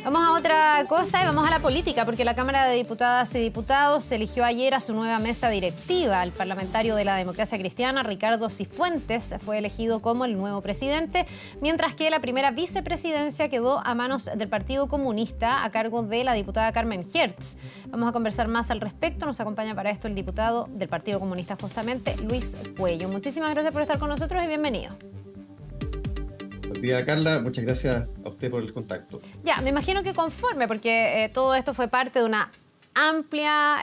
Vamos a otra cosa y vamos a la política, porque la Cámara de Diputadas y Diputados eligió ayer a su nueva mesa directiva. El parlamentario de la Democracia Cristiana, Ricardo Cifuentes, fue elegido como el nuevo presidente, mientras que la primera vicepresidencia quedó a manos del Partido Comunista a cargo de la diputada Carmen Hertz. Vamos a conversar más al respecto. Nos acompaña para esto el diputado del Partido Comunista, justamente, Luis Cuello. Muchísimas gracias por estar con nosotros y bienvenido. Buen día, Carla. Muchas gracias a usted por el contacto. Ya, me imagino que conforme, porque todo esto fue parte de una amplia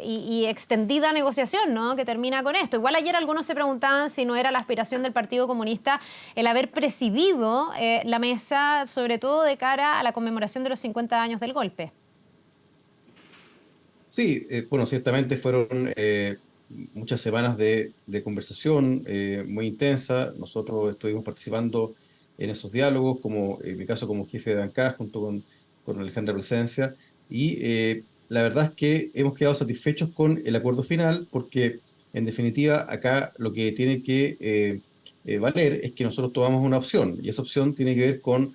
y extendida negociación, ¿no?, que termina con esto. Igual ayer algunos se preguntaban si no era la aspiración del Partido Comunista el haber presidido la mesa, sobre todo de cara a la conmemoración de los 50 años del golpe. Sí, bueno, ciertamente fueron muchas semanas de conversación muy intensa. Nosotros estuvimos participando en esos diálogos, como en mi caso como jefe de bancada, junto con Alejandra Plasencia, y la verdad es que hemos quedado satisfechos con el acuerdo final, porque en definitiva acá lo que tiene que valer es que nosotros tomamos una opción, y esa opción tiene que ver con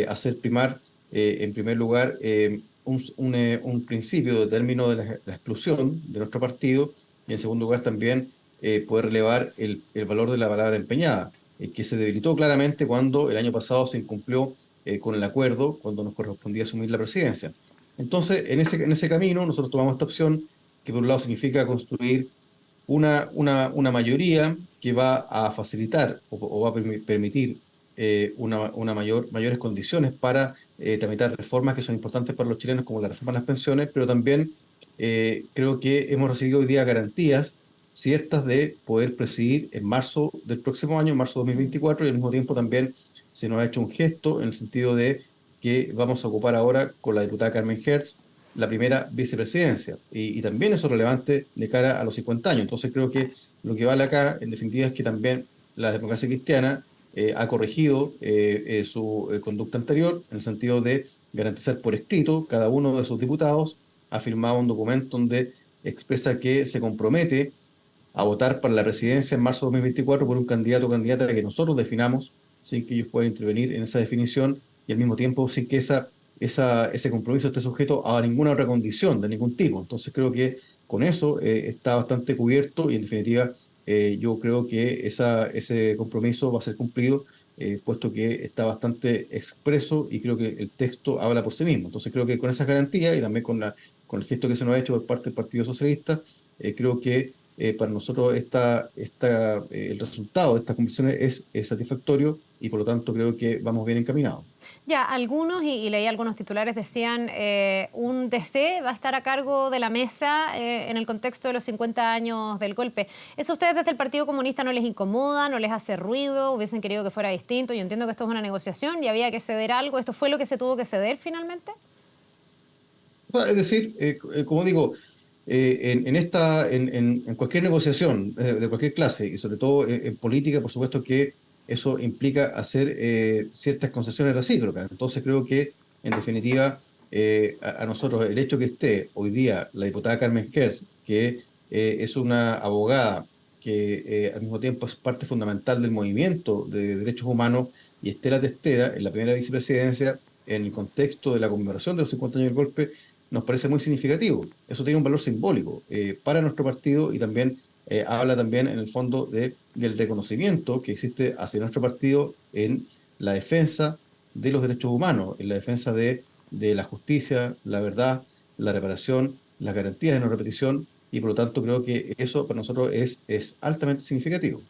hacer primar, en primer lugar, un principio de término de la exclusión de nuestro partido, y en segundo lugar también poder relevar el valor de la palabra empeñada, que se debilitó claramente cuando el año pasado se incumplió con el acuerdo, cuando nos correspondía asumir la presidencia. Entonces, en ese camino, nosotros tomamos esta opción, que por un lado significa construir una mayoría que va a facilitar o va a permitir mayores condiciones para tramitar reformas que son importantes para los chilenos, como la reforma de las pensiones, pero también creo que hemos recibido hoy día garantías ciertas de poder presidir en marzo del próximo año, en marzo de 2024, y al mismo tiempo también se nos ha hecho un gesto en el sentido de que vamos a ocupar ahora con la diputada Carmen Hertz la primera vicepresidencia, y también eso es relevante de cara a los 50 años. Entonces creo que lo que vale acá, en definitiva, es que también la democracia cristiana ha corregido su conducta anterior, en el sentido de garantizar por escrito, cada uno de sus diputados ha firmado un documento donde expresa que se compromete a votar para la presidencia en marzo de 2024 por un candidato o candidata que nosotros definamos, sin que ellos puedan intervenir en esa definición, y al mismo tiempo sin que ese compromiso esté sujeto a ninguna otra condición de ningún tipo. Entonces creo que con eso está bastante cubierto, y en definitiva yo creo que ese compromiso va a ser cumplido, puesto que está bastante expreso, y creo que el texto habla por sí mismo. Entonces creo que con esas garantías y también con el gesto que se nos ha hecho por parte del Partido Socialista, creo que para nosotros el resultado de estas conversaciones es satisfactorio, y por lo tanto creo que vamos bien encaminados. Ya, algunos, y leí algunos titulares, decían un DC va a estar a cargo de la mesa en el contexto de los 50 años del golpe. ¿Eso a ustedes desde el Partido Comunista no les incomoda, no les hace ruido, hubiesen querido que fuera distinto? Yo entiendo que esto es una negociación y había que ceder algo. ¿Esto fue lo que se tuvo que ceder finalmente? Es decir, como digo, en cualquier negociación de cualquier clase, y sobre todo en política, por supuesto que eso implica hacer ciertas concesiones recíprocas. Entonces creo que, en definitiva, a nosotros el hecho que esté hoy día la diputada Carmen Hertz, que es una abogada que al mismo tiempo es parte fundamental del movimiento de derechos humanos, y esté la testera en la primera vicepresidencia en el contexto de la conmemoración de los 50 años del golpe, nos parece muy significativo. Eso tiene un valor simbólico para nuestro partido, y también habla también en el fondo del reconocimiento que existe hacia nuestro partido en la defensa de los derechos humanos, en la defensa de la justicia, la verdad, la reparación, las garantías de no repetición, y por lo tanto creo que eso para nosotros es altamente significativo.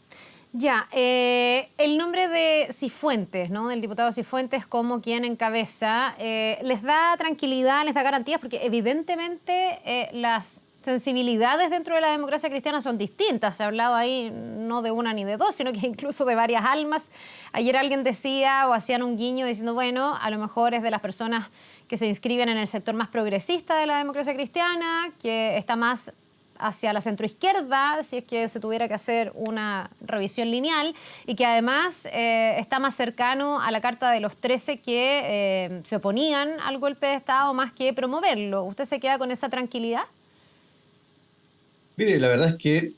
Ya, el nombre de Cifuentes, ¿no?, del diputado Cifuentes como quien encabeza, ¿les da tranquilidad, les da garantías? Porque evidentemente las sensibilidades dentro de la democracia cristiana son distintas. Se ha hablado ahí no de una ni de dos, sino que incluso de varias almas. Ayer alguien decía o hacían un guiño diciendo, bueno, a lo mejor es de las personas que se inscriben en el sector más progresista de la democracia cristiana, que está más hacia la centroizquierda, si es que se tuviera que hacer una revisión lineal, y que además está más cercano a la Carta de los 13, que se oponían al golpe de Estado más que promoverlo. ¿Usted se queda con esa tranquilidad? Mire, la verdad es que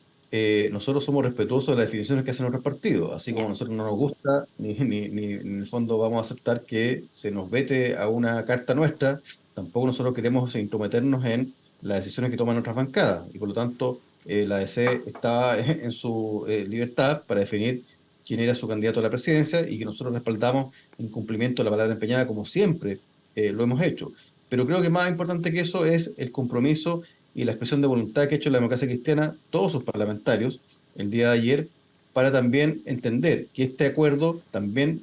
nosotros somos respetuosos de las definiciones que hacen otros partidos, así como Ya. a nosotros no nos gusta, ni en el fondo vamos a aceptar que se nos vete a una carta nuestra, tampoco nosotros queremos intrometernos en las decisiones que toman otras bancadas, y por lo tanto la ADC estaba en su libertad para definir quién era su candidato a la presidencia y que nosotros respaldamos en cumplimiento de la palabra empeñada como siempre lo hemos hecho. Pero creo que más importante que eso es el compromiso y la expresión de voluntad que ha hecho la democracia cristiana, todos sus parlamentarios, el día de ayer, para también entender que este acuerdo también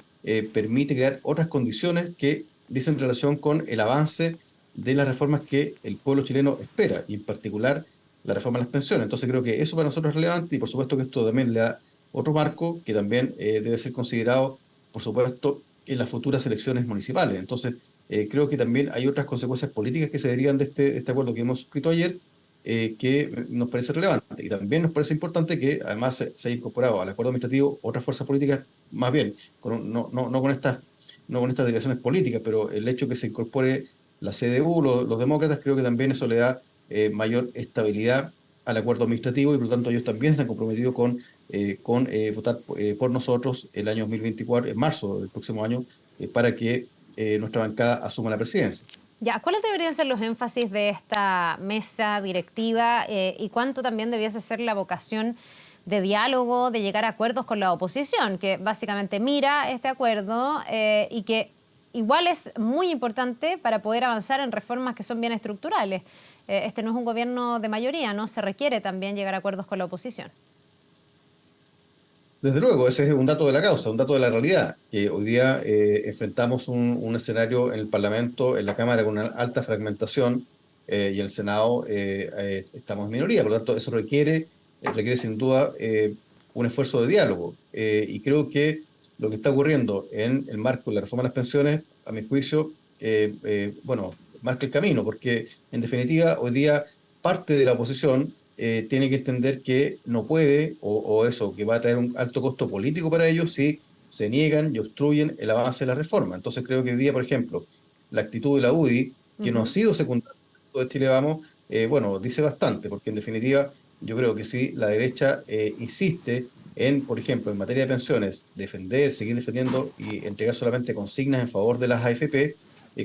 permite crear otras condiciones que dicen relación con el avance de las reformas que el pueblo chileno espera, y en particular la reforma de las pensiones. Entonces creo que eso para nosotros es relevante y por supuesto que esto también le da otro marco que también debe ser considerado, por supuesto, en las futuras elecciones municipales. Entonces, creo que también hay otras consecuencias políticas que se derivan de este acuerdo que hemos suscrito ayer, que nos parece relevante. Y también nos parece importante que además se haya incorporado al acuerdo administrativo otras fuerzas políticas, más bien, no con no con estas delegaciones políticas, pero el hecho que se incorpore la CDU, los demócratas, creo que también eso le da mayor estabilidad al acuerdo administrativo y por lo tanto ellos también se han comprometido con votar por nosotros el año 2024, en marzo del próximo año, para que nuestra bancada asuma la presidencia. Ya, ¿cuáles deberían ser los énfasis de esta mesa directiva y cuánto también debiese ser la vocación de diálogo, de llegar a acuerdos con la oposición, que básicamente mira este acuerdo y que igual es muy importante para poder avanzar en reformas que son bien estructurales? Este no es un gobierno de mayoría, ¿no? Se requiere también llegar a acuerdos con la oposición. Desde luego, ese es un dato de la causa, un dato de la realidad, que hoy día enfrentamos un escenario en el Parlamento, en la Cámara, con una alta fragmentación y en el Senado estamos en minoría. Por lo tanto, eso requiere sin duda un esfuerzo de diálogo. Y creo que lo que está ocurriendo en el marco de la reforma de las pensiones, a mi juicio, bueno, marca el camino, porque en definitiva hoy día parte de la oposición tiene que entender que no puede, o eso, que va a traer un alto costo político para ellos si se niegan y obstruyen el avance de la reforma. Entonces creo que hoy día, por ejemplo, la actitud de la UDI, que no ha Ujú. sido secundaria de Chile Vamos, bueno, dice bastante, porque en definitiva yo creo que si la derecha insiste en, por ejemplo, en materia de pensiones, defender, seguir defendiendo y entregar solamente consignas en favor de las AFP,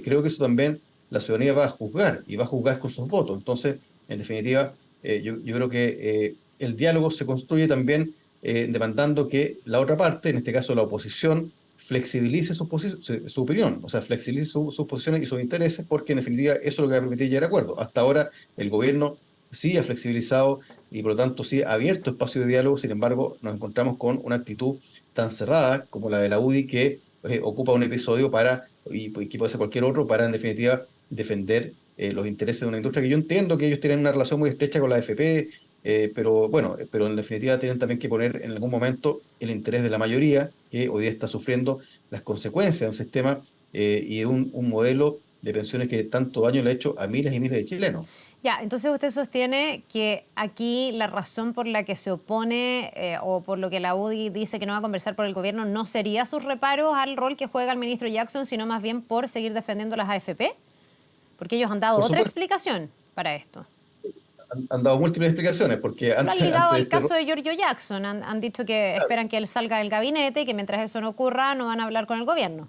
creo que eso también la ciudadanía va a juzgar y va a juzgar con sus votos. Entonces, en definitiva, yo creo que el diálogo se construye también demandando que la otra parte, en este caso la oposición, flexibilice su opinión, o sea, flexibilice sus posiciones y sus intereses, porque en definitiva eso es lo que va a permitir llegar a acuerdo. Hasta ahora el gobierno sí ha flexibilizado y por lo tanto sí ha abierto espacio de diálogo, sin embargo nos encontramos con una actitud tan cerrada como la de la UDI que ocupa un episodio y que puede ser cualquier otro, para en definitiva defender los intereses de una industria que yo entiendo que ellos tienen una relación muy estrecha con la AFP, pero bueno, pero en definitiva tienen también que poner en algún momento el interés de la mayoría que hoy día está sufriendo las consecuencias de un sistema y de un modelo de pensiones que tanto daño le ha hecho a miles y miles de chilenos. Ya, entonces usted sostiene que aquí la razón por la que se opone o por lo que la UDI dice que no va a conversar por el gobierno no sería sus reparos al rol que juega el ministro Jackson, sino más bien por seguir defendiendo las AFP, porque ellos han dado Por otra supuesto, explicación para esto. han dado múltiples explicaciones, porque Lo han ligado antes de al este rol, caso de Giorgio Jackson, han dicho que esperan que él salga del gabinete y que mientras eso no ocurra no van a hablar con el gobierno.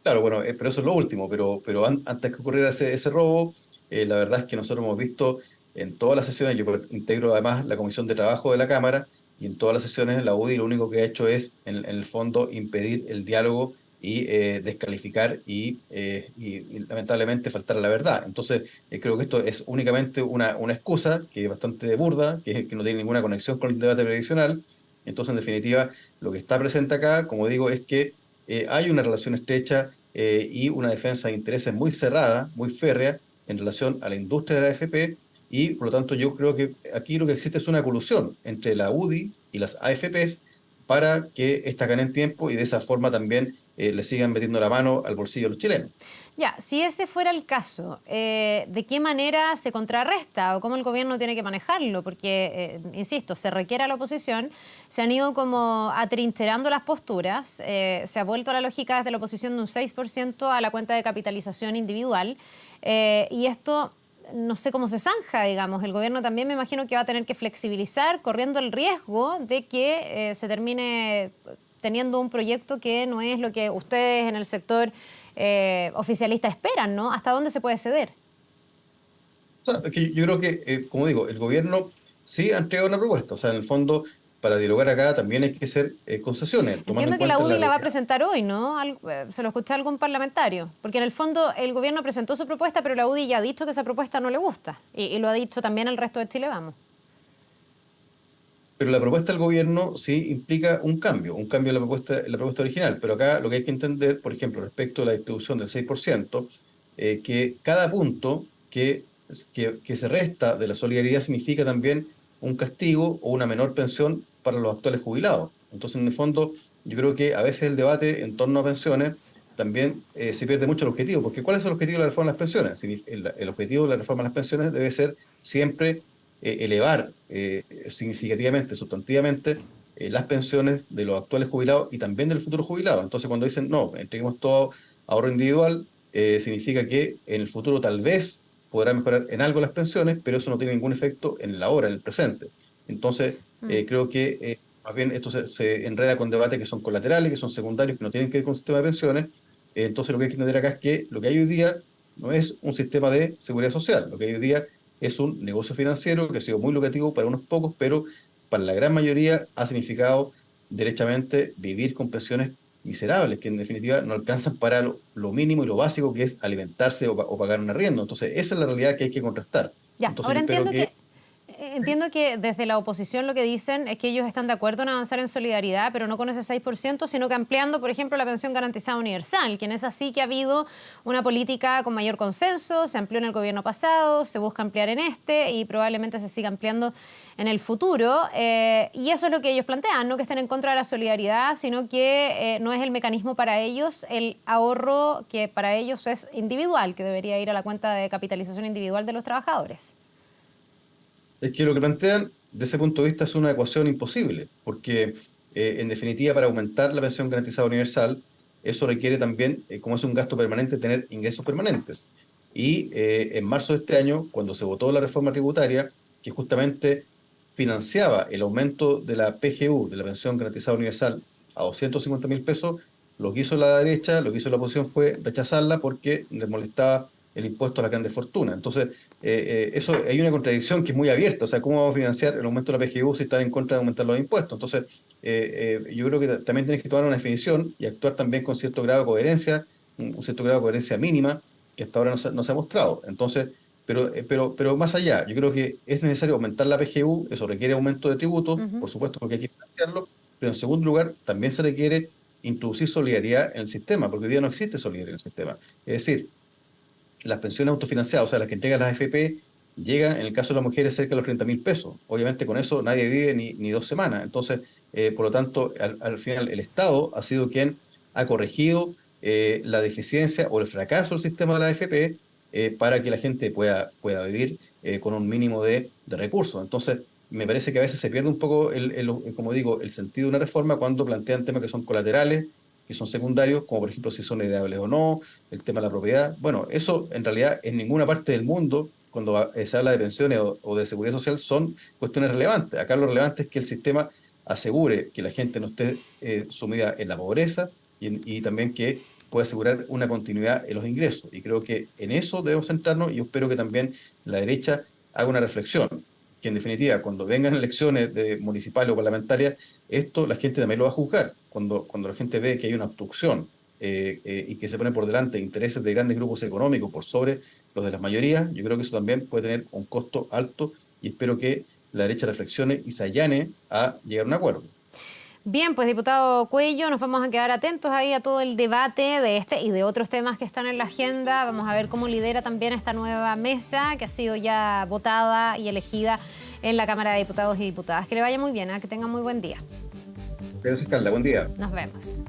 claro, bueno, pero eso es lo último, pero antes que ocurriera ese robo, la verdad es que nosotros hemos visto en todas las sesiones, yo integro además la Comisión de Trabajo de la Cámara, y en todas las sesiones la UDI lo único que ha hecho es, en el fondo, impedir el diálogo y descalificar y lamentablemente faltar a la verdad. Entonces, creo que esto es únicamente una excusa que es bastante burda, que no tiene ninguna conexión con el debate previsional. Entonces, en definitiva, lo que está presente acá, como digo, es que hay una relación estrecha y una defensa de intereses muy cerrada, muy férrea, en relación a la industria de la AFP, y por lo tanto yo creo que aquí lo que existe es una colusión entre la UDI y las AFPs para que esta ganen tiempo y de esa forma también le sigan metiendo la mano al bolsillo de los chilenos. Ya, si ese fuera el caso, ¿de qué manera se contrarresta o cómo el gobierno tiene que manejarlo? Porque, insisto, se requiere a la oposición, se han ido como atrincherando las posturas, se ha vuelto a la lógica desde la oposición de un 6% a la cuenta de capitalización individual, y esto no sé cómo se zanja, digamos. El gobierno también me imagino que va a tener que flexibilizar, corriendo el riesgo de que se termine teniendo un proyecto que no es lo que ustedes en el sector oficialista esperan, ¿no? ¿Hasta dónde se puede ceder? O sea, es que yo creo que, como digo, el gobierno sí ha entregado una propuesta. O sea, en el fondo, para dialogar acá también hay que hacer concesiones, tomando Entiendo en que la cuenta la UDI la va a realidad. presentar hoy, ¿no? Se lo escuché a algún parlamentario, porque en el fondo el gobierno presentó su propuesta, pero la UDI ya ha dicho que esa propuesta no le gusta, y lo ha dicho también el resto de Chile Vamos. Pero la propuesta del gobierno sí implica un cambio en la propuesta original. Pero acá lo que hay que entender, por ejemplo, respecto a la distribución del 6%, que cada punto que se resta de la solidaridad significa también un castigo o una menor pensión para los actuales jubilados. Entonces, en el fondo, yo creo que a veces el debate en torno a pensiones también se pierde mucho el objetivo, porque ¿cuál es el objetivo de la reforma de las pensiones? El objetivo de la reforma de las pensiones debe ser siempre elevar significativamente, sustantivamente, las pensiones de los actuales jubilados y también del futuro jubilado. Entonces, cuando dicen, no, entreguemos todo ahorro individual, significa que en el futuro tal vez podrá mejorar en algo las pensiones, pero eso no tiene ningún efecto en el ahora, en el presente. Entonces, creo que más bien esto se enreda con debates que son colaterales, que son secundarios, que no tienen que ver con el sistema de pensiones. Entonces, lo que hay que entender acá es que lo que hay hoy día no es un sistema de seguridad social. Lo que hay hoy día es un negocio financiero que ha sido muy lucrativo para unos pocos, pero para la gran mayoría ha significado derechamente vivir con pensiones miserables, que en definitiva no alcanzan para lo mínimo y lo básico, que es alimentarse o pagar un arriendo. Entonces, esa es la realidad que hay que contrastar. Ya, Entonces, ahora yo espero que... entiendo que desde la oposición lo que dicen es que ellos están de acuerdo en avanzar en solidaridad, pero no con ese 6%, sino que ampliando, por ejemplo, la pensión garantizada universal, que en esa sí que ha habido una política con mayor consenso, se amplió en el gobierno pasado, se busca ampliar en este y probablemente se siga ampliando en el futuro. Y eso es lo que ellos plantean, no que estén en contra de la solidaridad, sino que no es el mecanismo para ellos, el ahorro que para ellos es individual, que debería ir a la cuenta de capitalización individual de los trabajadores. Es que lo que plantean, desde ese punto de vista, es una ecuación imposible, porque en definitiva, para aumentar la pensión garantizada universal, eso requiere también, como es un gasto permanente, tener ingresos permanentes. Y en marzo de este año, cuando se votó la reforma tributaria, que justamente financiaba el aumento de la PGU, de la pensión garantizada universal, a 250.000 pesos, lo que hizo la derecha, lo que hizo la oposición fue rechazarla porque les molestaba el impuesto a las grandes fortunas. Entonces, eso hay una contradicción que es muy abierta. O sea, ¿cómo vamos a financiar el aumento de la PGU si están en contra de aumentar los impuestos? Entonces, yo creo que también tienes que tomar una definición y actuar también con cierto grado de coherencia, un cierto grado de coherencia mínima, que hasta ahora no se ha mostrado. Entonces, pero más allá, yo creo que es necesario aumentar la PGU, eso requiere aumento de tributos, por supuesto, porque hay que financiarlo, pero en segundo lugar, también se requiere introducir solidaridad en el sistema, porque hoy día no existe solidaridad en el sistema. Es decir, las pensiones autofinanciadas, o sea, las que entregan las AFP, llegan, en el caso de las mujeres, cerca de los 30.000 pesos. Obviamente con eso nadie vive ni 2 semanas. Entonces, por lo tanto, al final el Estado ha sido quien ha corregido la deficiencia o el fracaso del sistema de la AFP para que la gente pueda vivir con un mínimo de recursos. Entonces, me parece que a veces se pierde un poco, como digo, el sentido de una reforma cuando plantean temas que son colaterales, que son secundarios, como por ejemplo si son ideables o no, el tema de la propiedad. Bueno, eso en realidad en ninguna parte del mundo, cuando se habla de pensiones o de seguridad social, son cuestiones relevantes. Acá lo relevante es que el sistema asegure que la gente no esté sumida en la pobreza y también que pueda asegurar una continuidad en los ingresos. Y creo que en eso debemos centrarnos y yo espero que también la derecha haga una reflexión, que en definitiva, cuando vengan elecciones de municipales o parlamentarias, esto la gente también lo va a juzgar. Cuando la gente ve que hay una obstrucción y que se ponen por delante intereses de grandes grupos económicos por sobre los de las mayorías, yo creo que eso también puede tener un costo alto y espero que la derecha reflexione y se allane a llegar a un acuerdo. Bien, pues diputado Cuello, nos vamos a quedar atentos ahí a todo el debate de este y de otros temas que están en la agenda. Vamos a ver cómo lidera también esta nueva mesa que ha sido ya votada y elegida en la Cámara de Diputados y Diputadas. Que le vaya muy bien, que tenga muy buen día. Gracias, Carla. Buen día. Nos vemos.